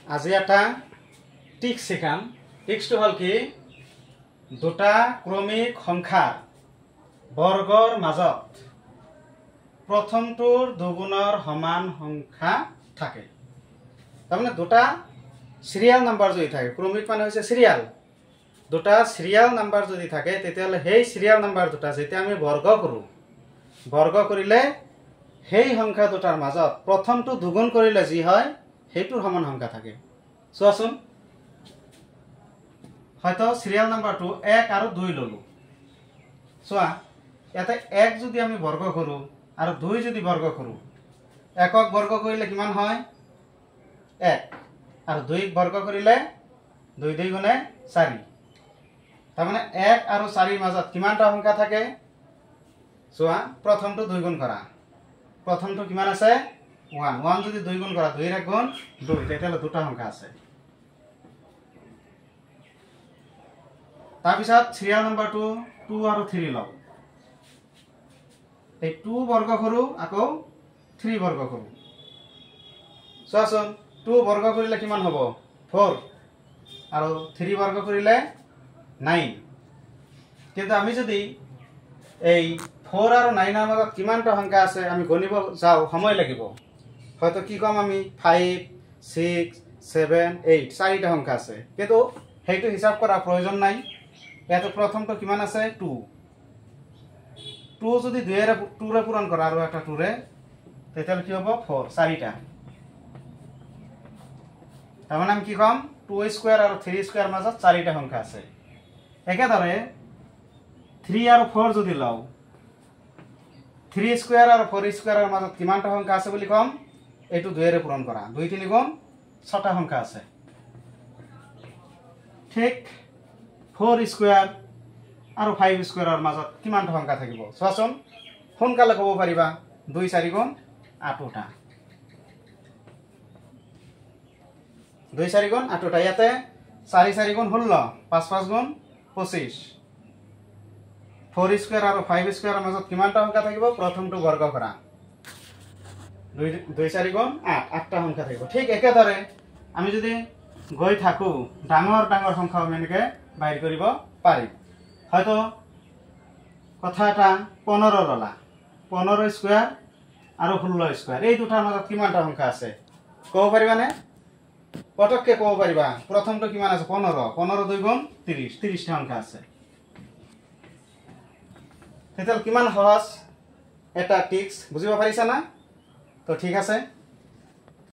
আজি এটা টিক্স শিকাম। টিক্সটো হল কি, দুটা ক্ৰমিক সংখ্যাৰ বৰ্গৰ মাজত প্ৰথমটোৰ দুগুণৰ সমান সংখ্যা থাকে। তাৰমানে দুটা সিৰিয়াল নাম্বাৰ যদি থাকে, ক্ৰমিক মানে হৈছে সিৰিয়াল, দুটা সিৰিয়াল নাম্বাৰ যদি থাকে তেতিয়াহ'লে সেই সিৰিয়াল নাম্বাৰ দুটা যেতিয়া আমি বৰ্গ কৰোঁ, বৰ্গ কৰিলে সেই সংখ্যা দুটাৰ মাজত প্ৰথমটো দুগুণ কৰিলে যি হয় সেইটোৰ সমান সংখ্যা থাকে। চোৱাচোন, হয়তো সিৰিয়াল নাম্বাৰটো 1 আৰু 2 ললো। চোৱা, ইয়াতে 1 যদি আমি বৰ্গ কৰোঁ আৰু 2 যদি বৰ্গ কৰোঁ, 1ক বৰ্গ কৰিলে কিমান হয় 1, আৰু 2ক বৰ্গ কৰিলে 2 2 গুণে 4। তাৰমানে 1 আৰু 4ৰ মাজত কিমানটা সংখ্যা থাকে? চোৱা, প্ৰথমটো 2 গুণ কৰা, প্ৰথমটো কিমান আছে 1, 1 যদি 2 গুণ কৰা 2 ৰ 1 গুণ 2, তেতিয়াহ'লে দুটা সংখ্যা আছে। তাৰপিছত সিৰিয়াল নাম্বাৰটো 2 আৰু 3 লওঁ, এই 2 বৰ্গ কৰোঁ আকৌ 3 বৰ্গ কৰোঁ। চোৱাচোন, 2 বৰ্গ কৰিলে কিমান হ'ব 4, আৰু 3 বৰ্গ কৰিলে 9। কিন্তু আমি যদি এই 4 আৰু 9ৰ মাজত কিমানটা সংখ্যা আছে আমি গণিব যাওঁ, সময় লাগিব। হয়তো কি কম আমি 5, 6, 7, 8 4টা সংখ্যা আছে, কিন্তু সেইটো হিচাপ কৰাৰ প্ৰয়োজন নাই। ইয়াতে প্ৰথমটো কিমান আছে 2, 2 যদি 2ৰে পূৰণ কৰা আৰু এটা 2ৰে, তেতিয়াহ'লে কি হ'ব 4, 4টা। তাৰমানে আমি কি ক'ম 2 স্কোয়াৰ আৰু 3 স্কোয়াৰ মাজত 4টা সংখ্যা আছে। একেদৰে 3 আৰু 4 যদি লওঁ, 3 স্কোয়াৰ আৰু 4 স্কোয়াৰৰ মাজত কিমানটা সংখ্যা আছে বুলি ক'ম, এইটো 2ৰে পূৰণ কৰা, 2 3 গুণ 6টা সংখ্যা আছে। ঠিক 4 স্কোয়াৰ আৰু 5 স্কোয়াৰৰ মাজত কিমানটা সংখ্যা থাকিব? চোৱাচোন, সোনকালে ক'ব পাৰিবা, 2 4 গুণ 8টা, 2 4 গুণ 8টা। ইয়াতে 4 4 গুণ 16, 5 5 গুণ 25। 4 স্কোয়াৰ আৰু 5 স্কোয়াৰৰ মাজত কিমানটা সংখ্যা থাকিব? প্ৰথমটো বৰ্গ কৰা, 2 4 গুণ 8, 8টা সংখ্যা থাকিব। ঠিক একেদৰে আমি যদি গৈ থাকোঁ, ডাঙৰ ডাঙৰ সংখ্যা আমি এনেকৈ বাহিৰ কৰিব পাৰিম। হয়তো কথা এটা 15 ল'লা, 15 স্কোয়াৰ আৰু 16 স্কোয়াৰ, এই দুটাৰ মাজত কিমানটা সংখ্যা আছে ক'ব পাৰিবানে? পটককৈ ক'ব পাৰিবা। প্ৰথমটো কিমান আছে 15, 15 2 গুণ 30, 30টা সংখ্যা আছে। তেতিয়াহ'লে কিমান সহজ এটা টিক্স, বুজিব পাৰিছা না? তো ঠিক আছে।